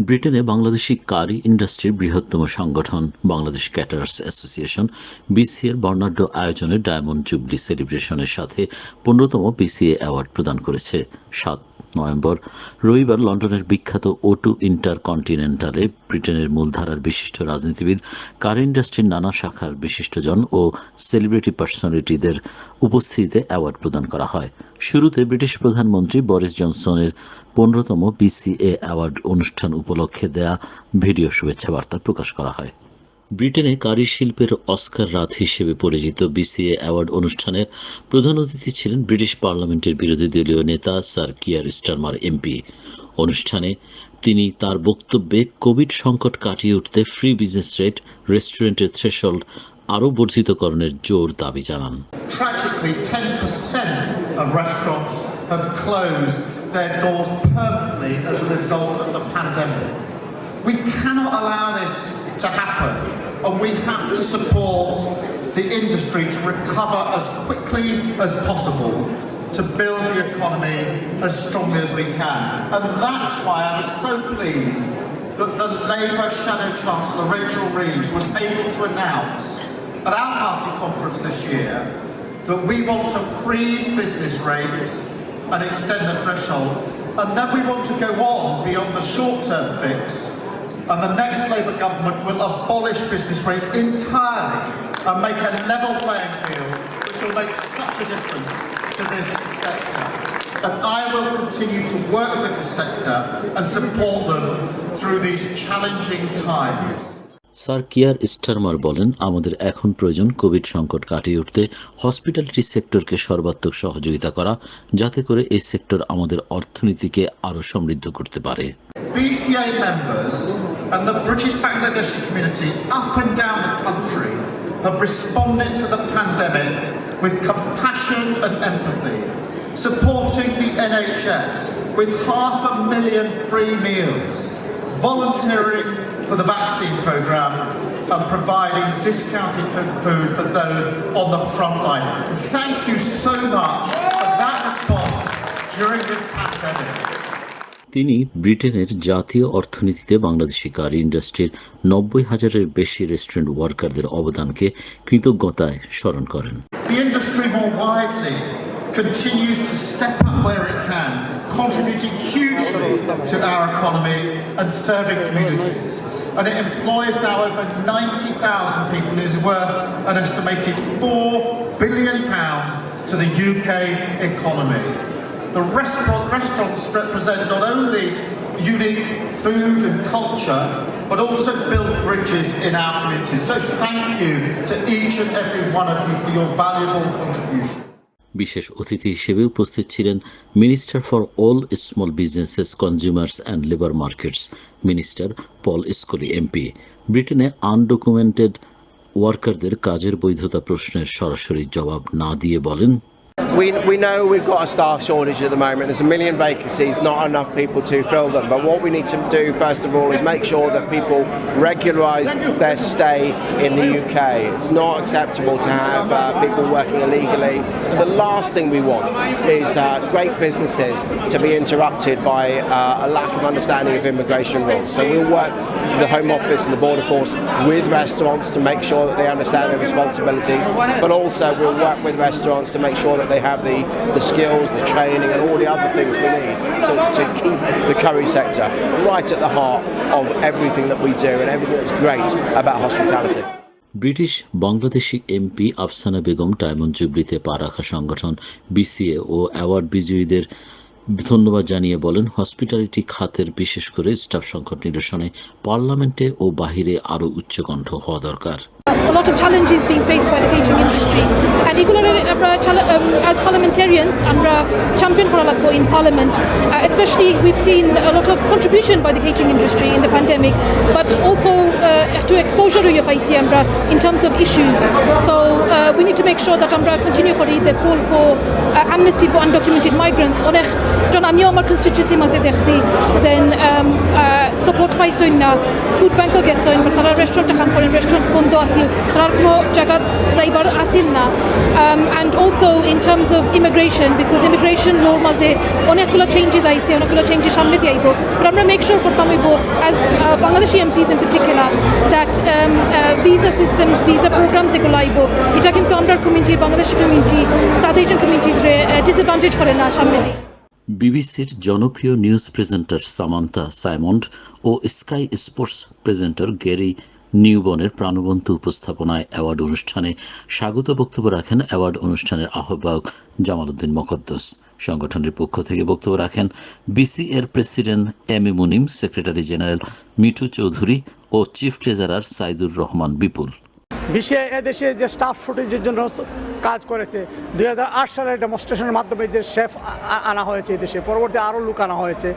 ব্রিটেনে বাংলাদেশি কারি ইন্ডাস্ট্রির বৃহত্তম সংগঠন বাংলাদেশ ক্যাটারার্স অ্যাসোসিয়েশন বিসিএর বর্ণাঢ্য আয়োজনে ডায়মন্ড জুবলি সেলিব্রেশনের সাথে 15তম বিসিএ অ্যাওয়ার্ড প্রদান করেছে। 7 নভেম্বর রবিবার লন্ডনের বিখ্যাত O2 ইন্টারকন্টিনেন্টালে ব্রিটেনের মূলধারার বিশিষ্ট রাজনীতিবিদ, কার ইন্ডাস্ট্রির নানা শাখার বিশিষ্টজন ও সেলিব্রিটি পার্সোনালিটিদের উপস্থিতিতে অ্যাওয়ার্ড প্রদান করা হয়। শুরুতে ব্রিটিশ প্রধানমন্ত্রী বরিস জনসনের 15তম বিসিএ অ্যাওয়ার্ড অনুষ্ঠান উপলক্ষে দেয়া ভিডিও শুভেচ্ছা বার্তা প্রকাশ করা হয়। ব্রিটেনে কারি শিল্পের অস্কার রাত হিসেবে পরিচিত বিসিএ অ্যাওয়ার্ড অনুষ্ঠানের প্রধান অতিথি ছিলেন ব্রিটিশ পার্লামেন্টের বিরোধী দলীয় নেতা স্যার কিয়ার স্টারমার এমপি। অনুষ্ঠানে তিনি তার বক্তব্যে কোভিড সংকট কাটিয়ে উঠতে ফ্রি বিজনেস রেট, রেস্টুরেন্টের থ্রেশহোল্ড আরও বর্ধিতকরণের জোর দাবি জানান। Tragically, 10% of restaurants have closed their doors permanently as a result of the pandemic. We cannot allow this to happen, and we have to support the industry to recover as quickly as possible to build the economy as strongly as we can. And that's why I was so pleased that the Labour Shadow Chancellor Rachel Reeves was able to announce at our party conference this year that we want to freeze business rates and extend the threshold, and then we want to go on beyond the short-term fix, and the next Labour government will abolish business rates entirely and make a level playing field, which will make such a difference to this sector. And I will continue to work with the sector and support them through these challenging times. Sir Keir Starmer বলেন, আমাদের এখন প্রয়োজন Covid সংকট কাটিয়ে উঠতে hospitality সেক্টরকে সর্বাত্মক সহযোগিতা করা, যাতে করে এই সেক্টর আমাদের অর্থনীতিকে আরও সমৃদ্ধ করতে পারে। BCA members and the British Bangladeshi community up and down the country have responded to the pandemic with compassion and empathy, supporting the NHS with 500,000 free meals, volunteering for the vaccine programme, and providing discounted food for those on the front line. Thank you so much for that response during this pandemic. তিনি ব্রিটেনের জাতীয় অর্থনীতিতে বাংলাদেশি কারি ইন্ডাস্ট্রির 90,000-এর বেশি restaurant ওয়ার্কারদের অবদানকে কৃতজ্ঞতায় স্মরণ করেন। The industry more widely continues to step up where it can, contributing hugely to our economy and serving communities. And it employs now over 90,000 people and is worth an estimated £4 billion to the UK economy. The restaurants represent not only unique food and culture, but also build bridges in our communities. So thank you to each and every one of you for your valuable contribution. বিশেষ অতিথি হিসেবে উপস্থিত ছিলেন minister for all small businesses, consumers and labour markets minister Paul Scully MP. ব্রিটেনে undocumented ওয়ার্কারদের কাজের বৈধতা প্রশ্নের সরাসরি জবাব না দিয়ে বলেন, We know we've got a staff shortage at the moment. There's 1 million vacancies, not enough people to fill them. But what we need to do, first of all, is make sure that people regularise their stay in the UK. It's not acceptable to have people working illegally. And the last thing we want is great businesses to be interrupted by a lack of understanding of immigration rules. So we'll work with the Home Office and the Border Force with restaurants to make sure that they understand their responsibilities. But also we'll work with restaurants to make sure that they have the skills, the training and all the other things we need to keep the curry sector right at the heart of everything that we do and everything that's great about hospitality. British Bangladeshi MP Afsana Begum diamond জুবলিতে পা রাখা সংগঠন BCA ও award বিজয়ীদের ধন্যবাদ জানিয়ে বলেন, hospitality খাতের বিশেষ করে স্টাফ সংকট নিরসনে পার্লামেন্টে ও বাহিরে আরও উচ্চকণ্ঠ হওয়া দরকার। A lot of challenges being faced by the catering industry, and as parliamentarians, আমরা champion করা লাগবো in Parliament. Especially, we've seen a lot of contribution by the catering industry in the pandemic, but also to exposure to পাইছি আমরা in terms of issues. So we need to make sure that আমরা continue করি the call for amnesty for undocumented migrants. অনেক জন আমিও আমার constituency মাঝে দেখছি যে support পাইছেন না, food bank গেছেন, তারা রেস্টুরেন্টে কাম করেন, রেস্টুরেন্ট বন্ধ আছিল, তার কোনো জায়গা যাইবার আসিল না। And also in terms of immigration, because immigration law মাঝে অনেকগুলো চেঞ্জেস আইছে, অনেকগুলো চেঞ্জেস সামনে দিয়ে আইব, but আমরা মেক শিওর করতাম হইব as MPs in particular, that visa systems, visa programs এগুলো আইব এটা কিন্তু আমরা community Bangladeshi community south Asian communities রে ডিসঅ্যাডভান্টেজ করে না সামনে দিয়ে। বিবিসির জনপ্রিয় নিউজ প্রেজেন্টার সামান্থা সাইমন্ড ও স্কাই স্পোর্টস প্রেজেন্টার গ্যারি নিউবনের প্রাণবন্ত উপস্থাপনায় অ্যাওয়ার্ড অনুষ্ঠানে স্বাগত বক্তব্য রাখেন অ্যাওয়ার্ড অনুষ্ঠানের আহ্বায়ক জামাল উদ্দিন মোকদ্দস। সংগঠনের পক্ষ থেকে বক্তব্য রাখেন বিসিএর president M A Munim, secretary general Mithu Chowdhury O chief treasurer Saidur Rahman বিপুল। বিশ্বে এদেশে যে স্টাফ শর্টেজের জন্য কাজ করেছে 2008 সালের ডেমনস্ট্রেশনের মাধ্যমে যে শেফ আনা হয়েছে এদেশে, পরবর্তী আরও লোক আনা হয়েছে।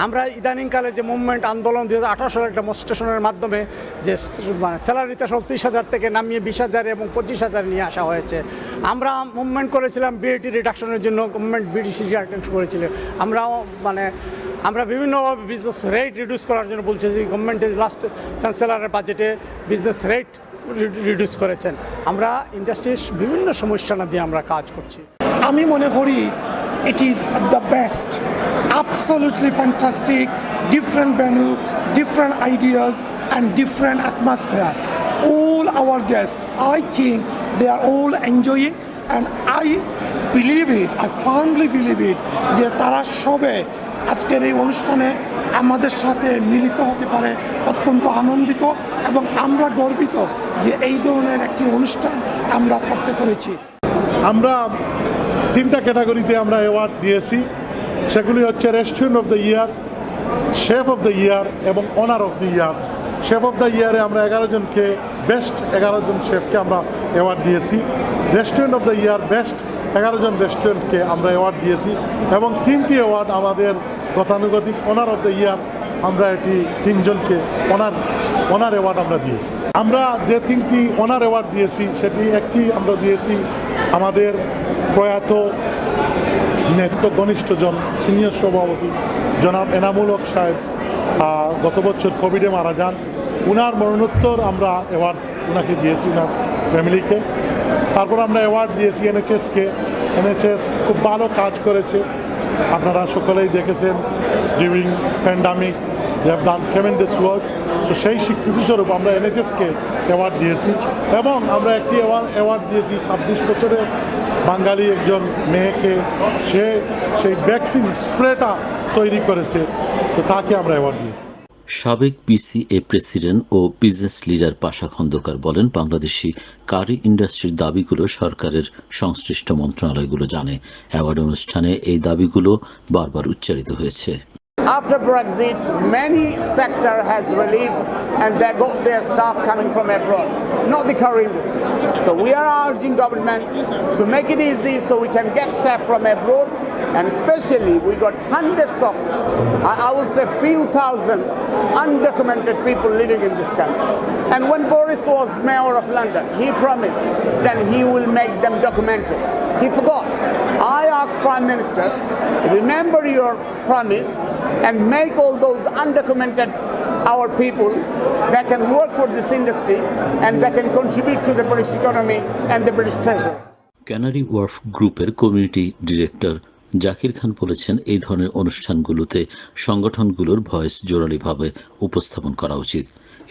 আমরা ইদানিংকালে যে মুভমেন্ট আন্দোলন 2018 সালের ডেমনস্ট্রেশনের মাধ্যমে যে মানে স্যালারিতে 30,000 থেকে নামিয়ে 20,000 এবং 25,000 নিয়ে আসা হয়েছে। আমরা মুভমেন্ট করেছিলাম বিএটি রিডাকশনের জন্য, গভর্নমেন্ট বিডিসি করেছিল। আমরা বিভিন্নভাবে বিজনেস রেট রিডিউস করার জন্য বলছি যে গভর্নমেন্টের লাস্ট চ্যান্সেলরের বাজেটে বিজনেস রেট রিডিউস করেছেন। আমরা ইন্ডাস্ট্রির বিভিন্ন সমস্যা না দিয়ে আমরা কাজ করছি। আমি মনে করি it is the best, absolutely fantastic, different venue, different ideas and different atmosphere. All our guests, I think they are all enjoying and I believe it, I firmly believe it যে তারা সবে আজকের এই অনুষ্ঠানে আমাদের সাথে মিলিত হতে পারে অত্যন্ত আনন্দিত এবং আমরা গর্বিত যে এই ধরনের একটি অনুষ্ঠান আমরা করতে পেরেছি। আমরা 3টা ক্যাটাগরিতে আমরা অ্যাওয়ার্ড দিয়েছি, সেগুলি হচ্ছে restaurant of the year, chef of the year এবং honour of the year. Chef of the ইয়ারে আমরা 11 জনকে, বেস্ট 11 জন শেফকে আমরা অ্যাওয়ার্ড দিয়েছি। Restaurant of the year best 11 জন রেস্টুরেন্টকে আমরা অ্যাওয়ার্ড দিয়েছি এবং 3টি অ্যাওয়ার্ড আমাদের গতানুগতিক অনার অফ দ্য ইয়ার আমরা এটি 3 জনকে অনার অ্যাওয়ার্ড আমরা দিয়েছি। আমরা যে 3টি অনার অ্যাওয়ার্ড দিয়েছি সেটি একটি আমরা দিয়েছি আমাদের প্রয়াত ঘনিষ্ঠজন সিনিয়র সভাপতি জনাব এনামুল হক সাহেব গত বছর কোভিডে মারা যান। উনার মরণোত্তর আমরা অ্যাওয়ার্ড উনাকে দিয়েছি, উনার ফ্যামিলিকে। তারপর আমরা অ্যাওয়ার্ড দিয়েছি এনএচএসকে। এনএচএস খুব ভালো কাজ করেছে, আপনারা সকলেই দেখেছেন। During pandemic they have done tremendous work. So সেই স্বীকৃতিস্বরূপ আমরা এনএচএসকে অ্যাওয়ার্ড দিয়েছি এবং আমরা একটি অ্যাওয়ার্ড দিয়েছি 26 বছরের বাঙালি একজন মেয়েকে, সে সেই ভ্যাকসিন স্প্রেটা তৈরি করেছে, তো তাকে আমরা অ্যাওয়ার্ড দিয়েছি। সাবেক বিসিএ প্রেসিডেন্ট ও বিজনেস লিডার পাশা খন্দকার বলেন, বাংলাদেশি কারি ইন্ডাস্ট্রির দাবিগুলো সরকারের সংশ্লিষ্ট মন্ত্রণালয়গুলো জানে। অ্যাওয়ার্ড অনুষ্ঠানে এই দাবিগুলো বারবার উচ্চারিত হয়েছে। After Brexit, many sector has relieved and they got their staff coming from abroad, not the curry industry. So we are urging government to make it easy so we can get staff from abroad, and especially we got hundreds of, I will say few thousands undocumented people living in this country. And when Boris was mayor of London, he promised that he will make them documented. He forgot. I asked Prime Minister, remember your promise and make all those undocumented our people that can work for this industry and that can contribute to the British economy and the British treasury. Canary wharf গ্রুপের community director Zakir খান বলেছেন, এই ধরনের অনুষ্ঠানগুলোতে সংগঠনগুলোর voice জোরালিভাবে উপস্থাপন করা উচিত।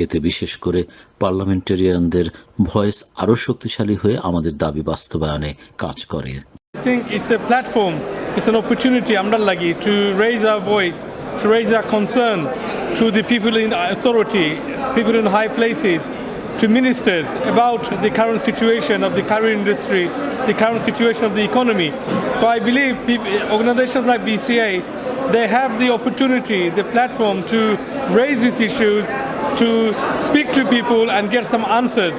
এতে বিশেষ করে পার্লামেন্টারিয়ানদের ভয়েস আরও শক্তিশালী হয়ে আমাদের দাবি বাস্তবায়নে কাজ করে। I think it's a platform, it's an opportunity amra lagi to raise our voice, to raise our concern to the people in authority, people in high places, to ministers about the current situation of the curry industry, the current situation of the economy. So I believe organizations like BCA, they have the opportunity, the platform to raise these issues, to speak to people and get some answers.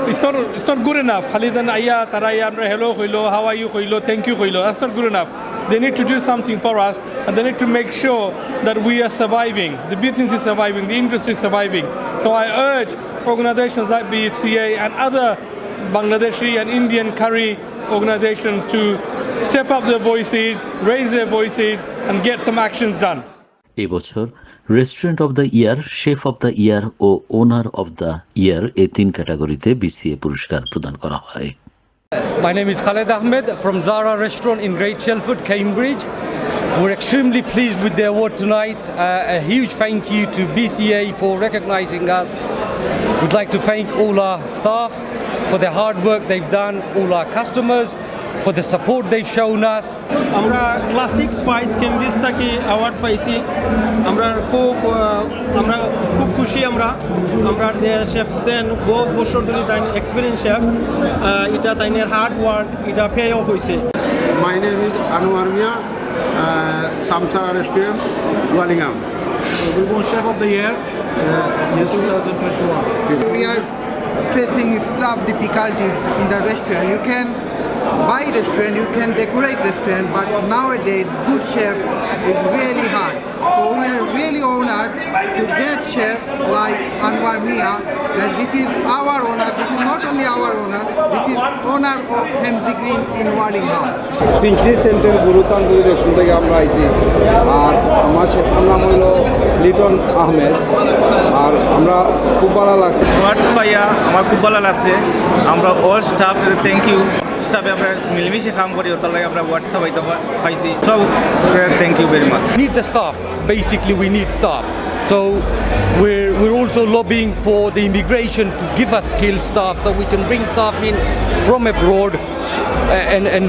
It's not good enough. Khalidan ayya taraya hello khoilo, how are you khoilo, thank you khoilo. That's not good enough. They need to do something for us, and they need to make sure that we are surviving, the business is surviving, the industry is surviving. So I urge organizations like BCA and other Bangladeshi and Indian curry organizations to step up their voices, raise their voices and get some actions done. এবছর restaurant of the year, chef of the year ও owner of the year এই 3 ক্যাটাগরিতে BCA পুরস্কার প্রদান করা হয়। My name is Khaled Ahmed from Zara Restaurant in Great Shelford, Cambridge. We're extremely pleased with the award tonight. A huge thank you to BCA for recognizing us. We'd like to thank all our staff for the hard work they've done, all our customers for the support they've shown us. আমরা classic spice Cambridge থেকে award পাইছি আমরা খুব খুশি আমরা chef দেন বহু বছর ধরে তাই এক্সপিরিয়েন্স শেফ এটা তাইনের হার্ড ওয়ার্ক এটা পে অফ হয়েছে My name is Anwar Mia, Samsara Restaurant, Wallingham. We won Chef of the Year in 2021. We are facing staff difficulties in the restaurant. You can buy restaurant, you can decorate restaurant, but nowadays good chef is really hard. So we are really honored to get chef like Anwar Mia, and this is our honor. This is not only our honor, this is honor of Hemsey Green in Wallingham. পিঞ্চলি centre গুরুতান্দুরি restaurant থেকে আমরা আইছি আর আমার শেফের নাম হলো লিটন আহমেদ আর আমরা খুব ভালো লাগছে পাইয়া আমার খুব ভালো লাগছে আমরা অল স্টাফ থ্যাংক ইউ স্টাফে আমরা মিলেমিশে কাম করি তার লাগে আমরা ওয়ার্ডটা পাইছি so thank you very much Need the staff. Basically, we need staff. So we're also lobbying for the immigration to give us skilled staff so we can bring staff in from abroad and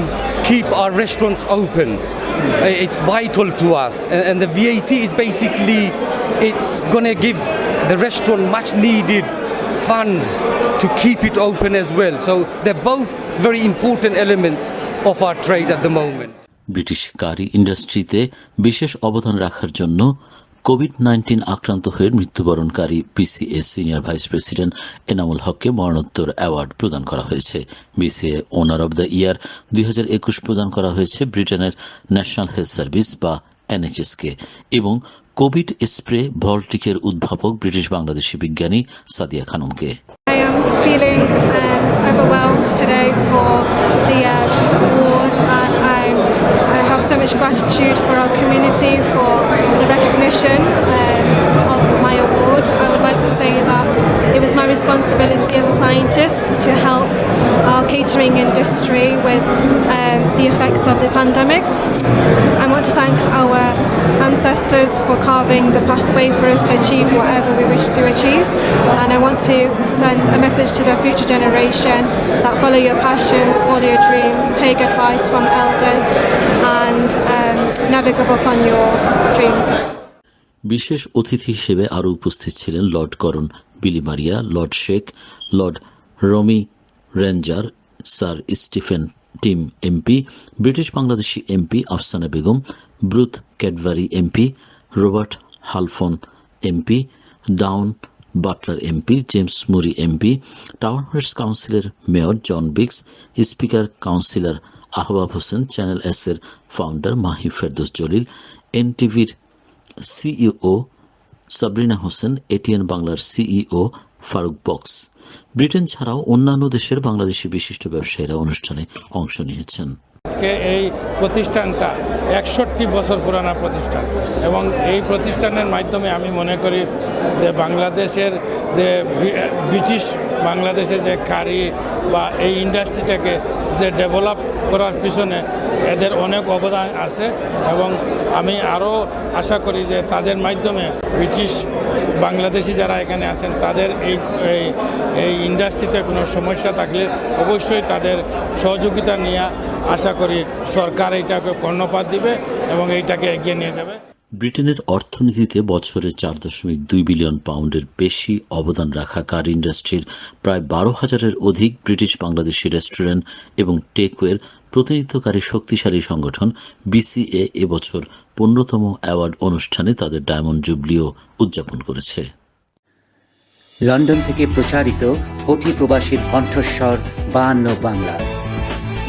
keep our restaurants open. It's vital to us, and the VAT is basically it's gonna give the restaurant much needed funds to keep it open as well. So they're both very important elements of our trade at the moment. British curry ইন্ডাস্ট্রিতে বিশেষ অবদান রাখার জন্য কোভিড-19 আক্রান্ত হয়ে মৃত্যুবরণকারী BCA senior vice president Enamul হককে মরণোত্তর অ্যাওয়ার্ড প্রদান করা হয়েছে। BCA owner of the year 2021 প্রদান করা হয়েছে ব্রিটেনের ন্যাশনাল হেলথ সার্ভিস বা এনএইচএসকে এবং কোভিড স্প্রে ভল্টিকের উদ্ভাবক ব্রিটিশ বাংলাদেশি বিজ্ঞানী Sadia খানমকে। I am feeling overwhelmed today for the award, and I have so much gratitude for our community for the recognition of my award. I would like to say that it was my responsibility as a scientist to help our catering industry with the effects of the pandemic. I want to thank our ancestors for carving the pathway for us to achieve whatever we wish to achieve, and I want to send a message to the future generation that follow your passions, follow your dreams, take advice from elders, and never give up on your dreams. বিশেষ অতিথি হিসেবে আরও উপস্থিত ছিলেন Lord Karan Bilimoria, Lord Sheikh, Lord Rami Ranger, Sir Stephen Timms MP, British Bangladeshi MP Afsana Begum, Ruth Cadbury MP, Robert Halfon MP, Dawn Butler MP, James Murray MP, Tower Hamlets কাউন্সিলের mayor John Biggs, speaker councillor Ahbab Hossain, Channel S এর founder Mahi Ferdous Jalil, এনটিভির CEO Sabrina Hossain, ATN বাংলার CEO Farooq Bakhsh. Britain ছাড়াও অন্যান্য দেশের বাংলাদেশি বিশিষ্ট ব্যবসায়ীরা অনুষ্ঠানে অংশ নিয়েছেন। আজকে এই প্রতিষ্ঠানটা 61 বছর পুরানা প্রতিষ্ঠান এবং এই প্রতিষ্ঠানের মাধ্যমে আমি মনে করি যে বাংলাদেশের যে ব্রিটিশ বাংলাদেশে যে কারি বা এই ইন্ডাস্ট্রিটাকে যে ডেভেলপ করার পিছনে এদের অনেক অবদান আছে এবং আমি আরও আশা করি যে তাদের মাধ্যমে ব্রিটিশ বাংলাদেশি যারা এখানে আছেন তাদের এই ইন্ডাস্ট্রিতে কোনো সমস্যা থাকলে অবশ্যই তাদের সহযোগিতা নিয়ে আশা করি সরকার এইটাকে কর্ণপাত দিবে এবং এইটাকে এগিয়ে নিয়ে যাবে। ব্রিটেনের অর্থনীতিতে বছরে 4.2 বিলিয়ন পাউন্ডের বেশি অবদান রাখা কার ইন্ডাস্ট্রির প্রায় 12,000-এর অধিক ব্রিটিশ বাংলাদেশি রেস্টুরেন্ট এবং টেকওয়ের প্রতিনিধিত্বকারী শক্তিশালী সংগঠন বিসিএ এবছর 15তম অ্যাওয়ার্ড অনুষ্ঠানে তাদের ডায়মন্ড জুবলিও উদযাপন করেছে। লন্ডন থেকে প্রচারিত কোটি প্রবাসীর কণ্ঠস্বর 52 বাংলা।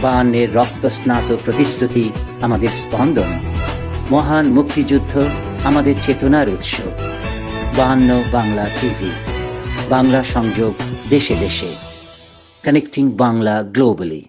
52-এর রক্তস্নাত প্রতিশ্রুতি আমাদের স্পন্দন, মহান মুক্তিযুদ্ধ আমাদের চেতনার উৎস। 52 বাংলা টিভি, বাংলা সংযোগ দেশে দেশে, কানেক্টিং বাংলা গ্লোবালি।